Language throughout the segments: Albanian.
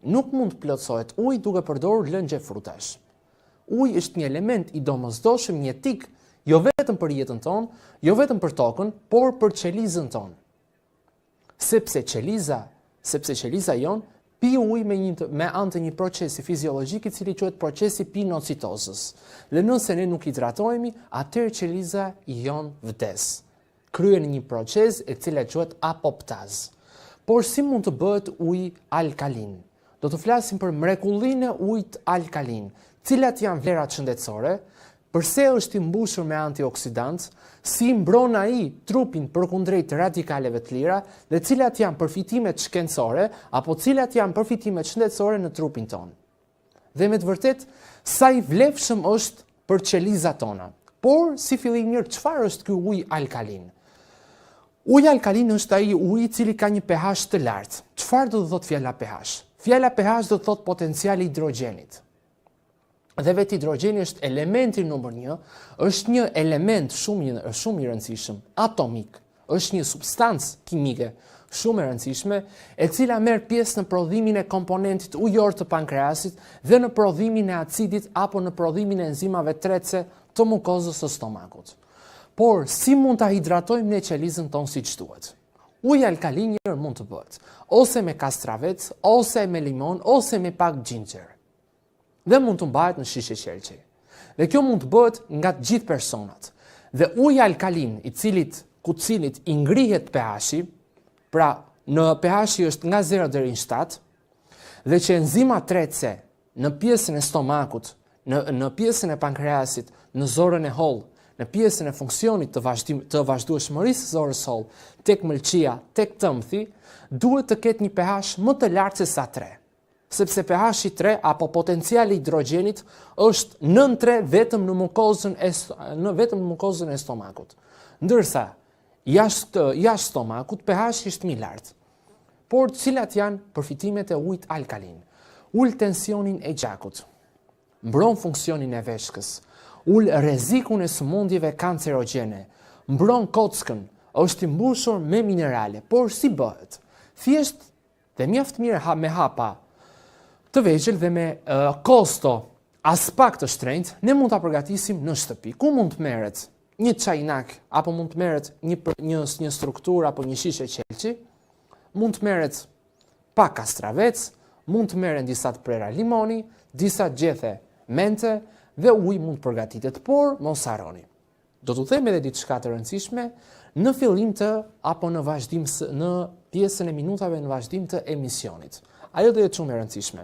nuk mund të plotësohet uji duke përdorur lëngje frutash. Uji është një element i domosdoshëm jetik, jo vetëm për jetën tonë, jo vetëm për tokën, por për qelizën tonë. Sepse qeliza jonë pi ujë me anë të një procesi fiziologjik i cili quhet procesi pinocitozës. Dhe nëse ne nuk hidratohemi, atëherë qeliza jonë vdes. Kryen një proces e cila quhet apoptaz. Por si mund të bëhet uji alkalin? Do të flasim për mrekullinë e ujit alkalin, cilat janë vlerat shëndetësore, përse është i mbushur me antioksidantë, si mbron ai trupin përkundrejt radikaleve të lira dhe cilat janë përfitimet shkencore apo cilat janë përfitimet shëndetësore në trupin tonë. Dhe me të vërtet, sa i vlefshëm është për qelizat tona. Por, si fillim mirë, çfarë është ky ujë alkalin? Uji alkalin është ai uji i cili ka një pH të lartë. Çfarë do të thotë fjala pH? Fjala pH do të thotë potenciali i hidrogenit. Dhe vetë hidrogeni është elementi numër 1, është një element shumë i rëndësishëm, atomik, është një substancë kimike shumë e rëndësishme, e cila merr pjesë në prodhimin e komponentit ujor të pankreasit dhe në prodhimin e acidit apo në prodhimin e enzimave tretëse të mukozës së stomakut. Por, si mund ta hidratojmë ne qelizën tonë siç duhet? Uji alkalin mund të bëhet ose me kastravec, ose me limon, ose me pak ginger. Dhe mund të mbahet në shishe qelçi. Dhe kjo mund të bëhet nga të gjithë personat. Dhe uji alkalin i cilit i ngrihet pH-i, pra në pH-i është nga 0 deri në 7, dhe që enzimat tretëse në pjesën e stomakut, në pjesën e pankreasit, në zorën e hollë, në pjesën e funksionit të vazhdueshmërisë zorës hollë, tek mëlçia, tek tëmthi, duhet të ketë një pH më të lartë se sa 3. Sepse pH i 3 apo potenciali i hidrogenit është nën 3 vetëm në mukozën e stomakut. Ndërsa jashtë stomakut pH është më i lartë. Por cilat janë përfitimet e ujit alkalin? Ul tensionin e gjakut, mbron funksionin e veshkës, ul rrezikun e sëmundjeve kancerogjene, mbron kockën, është i mbushur me minerale. Por si bëhet? Thjesht dhe mjaft mirë me hapa të vegjël dhe me kosto as pak të shtrenjtë, ne mund ta përgatisim në shtëpi. Ku mund të merret një çajnak apo mund të merret një strukturë apo një shishe qelçi, mund të merret pak kastravec, mund të merren disa të prera limoni, disa gjethe mente dhe uji mund të përgatitet, por mos harroni. Do t'u them edhe diçka të rëndësishme në fillim apo në pjesën e minutave në vazhdim të emisionit. Ajo do jetë shumë e rëndësishme.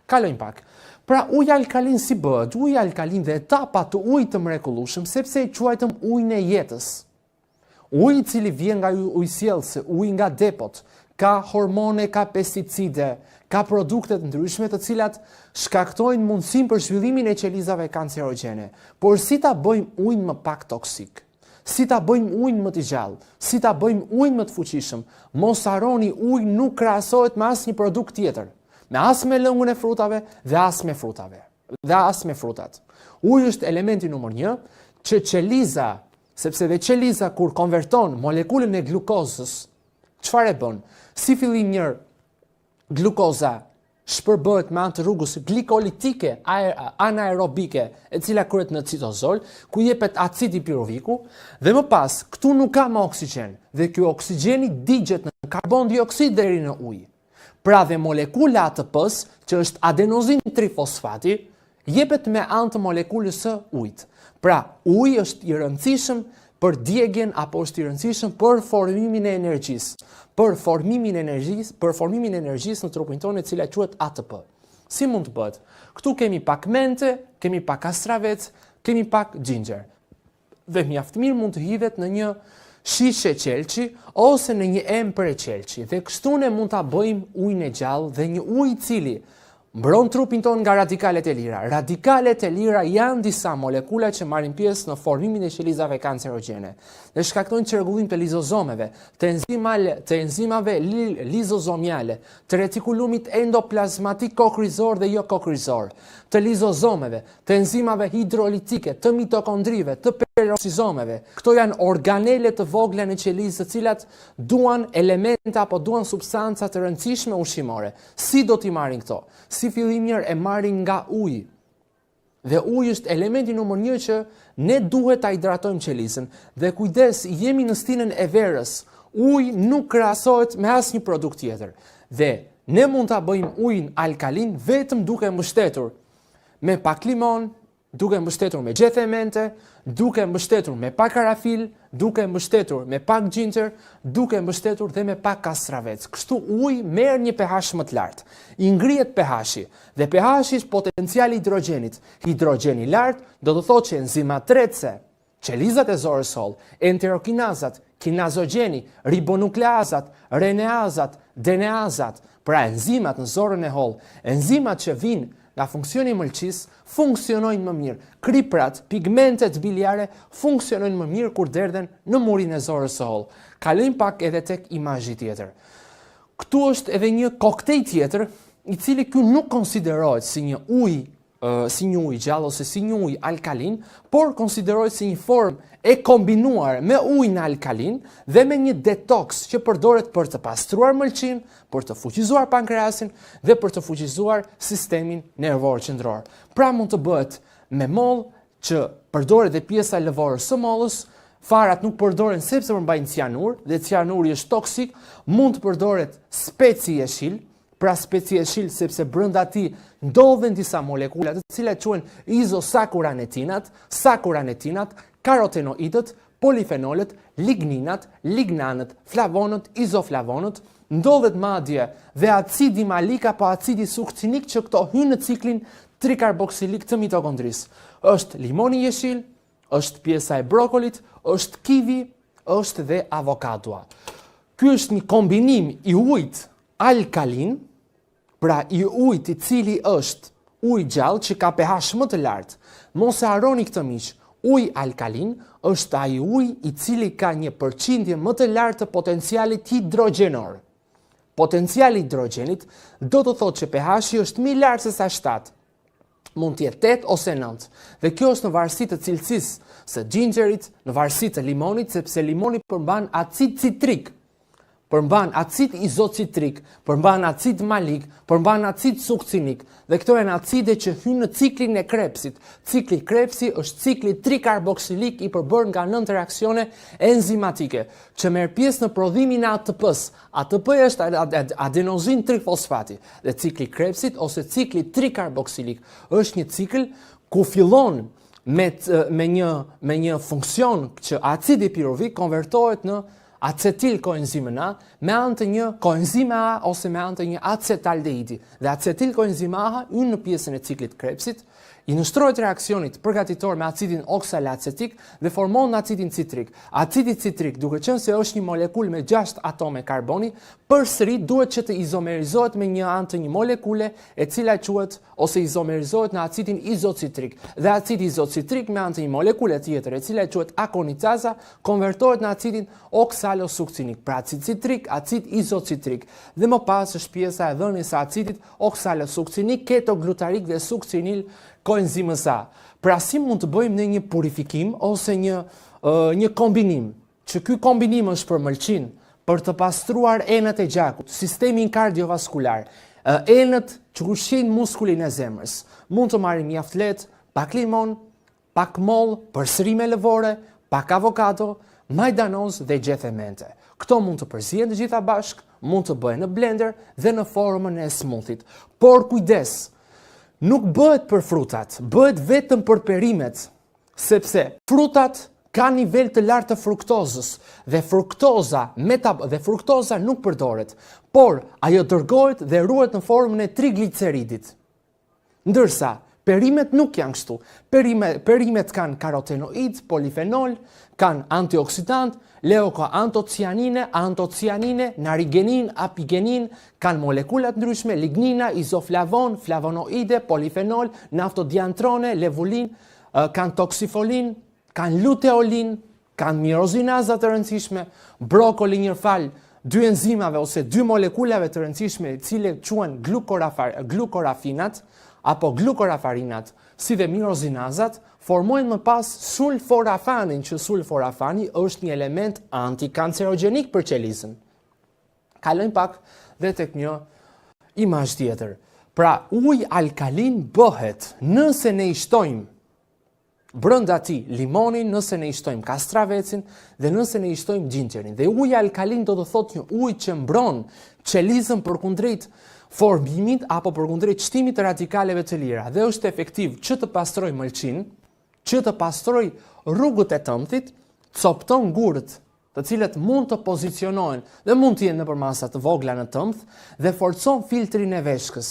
Kalojmë pak. Pra uji alkalin si bëhet? Uji alkalin dhe etapa të ujit të mrekullueshëm, sepse e quajtëm ujin e jetës. Uji i cili vjen nga ujësjellse, uji nga depot, ka hormone, ka pesticide, ka produkte të ndryshme të cilat shkaktojnë mundësinë për zhvillimin e qelizave kancerogjene. Por si ta bëjmë ujin më pak toksik? Si ta bëjmë ujin më të gjallë? Si ta bëjmë ujin më të fuqishëm? Mos harroni, uji nuk krahasohet me asnjë produkt tjetër. Me as me lëngun e frutave dhe as me frutat. Uji është elementi numër 1 që qeliza, sepse dhe qeliza kur konverton molekulën e glukozës, çfarë e bën? Si fillim mirë, glukoza shpërbëhet me anë të rrugës glikolitike anaerobike, e cila kryhet në citozol, ku jepet acidi piruviku, dhe më pas këtu nuk ka më oksigjen, dhe ky oksigjeni digjet në karbon dioksid deri në ujë. Pra dhe molekula ATP-s, që është adenozin trifosfati, jepet me anë të molekulës së ujit. Pra, uji është i rëndësishëm për djegjen apo është i rëndësishëm për formimin e energjisë. Për formimin e energjisë në trupin tonë, e cila quhet ATP. Si mund të bëhet? Këtu kemi pak mente, kemi pak kastravec, kemi pak ginger. Dhe mjaft mirë mund të hidhet në një shishe qelçi ose në një empër e qelçi. Dhe kështu ne mund ta bëjmë ujin e gjallë dhe një ujë i cili mbron trupin tonë nga radikalet e lira. Radikalet e lira janë disa molekula që marrin pjesë në formimin e qelizave kancerogjene dhe shkaktojnë çrregullim të lizozomeve, të enzimave lizozomiale, të retikulumit endoplazmatik kokrizor dhe jo kokrizor, të lizozomeve, të enzimave hidrolitike, të mitokondrive, të peroksizomeve. Këto janë organele të vogla në qelizë të cilat duan elementa apo duan substanca të rëndësishme ushqimore. Si do t'i marrin këto? Si fillim mirë e marrin nga uji. Dhe uji është elementi numër 1 që ne duhet ta hidratojmë qelizën. Dhe kujdes, jemi në stinën e verës. Uji nuk krahasohet me asnjë produkt tjetër. Dhe ne mund ta bëjmë ujin alkalin vetëm duke mbështetur me pak limon, duke mbështetur me gjethemente, duke mbështetur me pak karafil, duke mbështetur me pak ginger, duke mbështetur dhe me pak kastravec. Kështu uji merr një pH më të lartë. I ngrihet pH-i dhe pH-i është potenciali i hidrogenit. Hidrogeni i lartë do të thotë që enzimat tretëse, qelizat e zorës holl, enterokinazat, kinazogeni, ribonukleazat, reneazat, deneazat, pra enzimat në zorën e holl, enzimat që vinë nga funksioni i mëlçisë funksionojnë më mirë. Kriprat, pigmentet biliare funksionojnë më mirë kur derdhen në murin e zorës së holl. Kalojmë pak edhe tek imazhi tjetër. Këtu është edhe një koktejl tjetër, i cili ky nuk konsiderohet si një ujë gjallë ose si një ujë alkalin, por konsiderohet si një formë e kombinuar me ujin alkalin dhe me një detoks që përdoret për të pastruar mëlçin, për të fuqizuar pankreasin dhe për të fuqizuar sistemin nervor qendror. Pra mund të bëhet me mollë që përdoret dhe pjesa e lëvorës së mollës, farat nuk përdoren sepse përmbajnë cianur dhe cianuri është toksik, mund të përdoret speci jeshil, pra speci jeshil sepse brenda tij ndodhen disa molekula të cilat quhen izosakuranetinat, sakuranetinat, karotenoidët, polifenolët, ligninat, lignanët, flavonët, izoflavonët, ndodhet madje dhe acidi malik apo acidi sukcinik që këto hynë në ciklin trikarboksilik të mitokondrisë. Është limoni jeshil, është pjesa e brokolit, është kivi, është dhe avokadoa. Ky është një kombinim i ujit alkalin, pra i ujit i cili është ujë gjallë që ka pH më të lartë. Mos e harroni këtë miq, uji alkalin është ai ujë i cili ka një përqindje më të lartë të potencialit hidrogenor. Potenciali i hidrogenit do të thotë që pH-i është më i lartë se sa 7. Mund të jetë 8 ose 9. Dhe kjo është në varësi të cilësisë së gingerit, në varësi të limonit, sepse limoni përmban acid citrik, përmban acid izocitrik, përmban acid malik, përmban acid sukcinik, dhe këto janë acide që hynë në ciklin e krepsit. Cikli krepsi është cikli trikarboksilik i përbërë nga 9 reaksione enzimatike, që merr pjesë në prodhimin e ATP-s. ATP është adenozin trifosfati, dhe cikli krepsit ose cikli trikarboksilik është një cikël ku fillon me një funksion që acidi piruvik konvertohet në acetil koenzimën A me anë të një koenzime A ose me anë të një acetaldeidi. Dhe acetil koenzime A hyn në pjesën e ciklit krepsit, i nështrohet reaksionit përgatitor me acidin oksalacetik dhe formon acidin citrik. Acidi citrik, duke qenë se është një molekul me 6 atome karboni, përsëri duhet që të izomerizohet me një anë të një molekule e cila quhet ose izomerizohet në acidin izocitrik. Dhe acidi izocitrik me anë të një molekule tjetër e cila quhet akonitaza konvertohet në acidin oksalosukcinik. Pra acid citrik, acid izocitrik. Dhe më pas është pjesa e dhënies së acidit oksalosukcinik, ketoglutarik dhe sukcinil koenzimës A. Pra si mund të bëjmë në një purifikim ose një kombinim, që ky kombinim është për mëlçin, për të pastruar enët e gjakut, sistemin kardiovaskular, enët që ushqejnë muskulin e zemrës. Mund të marrim mjaft lehtë, pak limon, pak mollë, përsërime lëvore, pak avokado, majdanoz dhe gjethemente. Këto mund të përzihen të gjitha bashk, mund të bëhen në blender dhe në formën e smoothit. Por kujdes, nuk bëhet për frutat, bëhet vetëm për perimet, sepse frutat ka nivel të lartë të fruktozës dhe fruktoza nuk përdoret, por ajo dërgohet dhe ruhet në formën e trigliceridit. Ndërsa perimet nuk janë kështu. Perimet kanë karotenoid, polifenol, kanë antioksidant, leukoantocianine, antocianine, narigenin, apigenin, kanë molekulat ndryshme, lignina, izoflavon, flavonoide, polifenol, naftodiantrone, levulin, kanë toksifolin, kanë luteolin, kanë mirozinazat të rëndësishme, brokoli dy enzimave ose dy molekulave të rëndësishme të cilat quhen glukorafinat apo glukorafarinat, si dhe mirozinazat, formojnë më pas sulforafanin, që sulforafani është një element antikancerogenik për qelizën. Kalojmë pak dhe tek një imazh tjetër. Pra, uji alkalin bëhet nëse ne i shtojmë brenda tij limonin, nëse ne i shtojmë kastravecin dhe nëse ne i shtojmë gjinxherin. Dhe uji alkalin do të thotë një ujë që mbron qelizën përkundrejt formimit apo përkundrejt shtimit të radikaleve të lira dhe është efektiv që të pastroj mëlçin, që të pastroj rrugët e tëmthit, copton gurët, të cilët mund të pozicionohen dhe mund të jenë nëpër masa të vogla në tëmth dhe forcon filtrin e veshkës.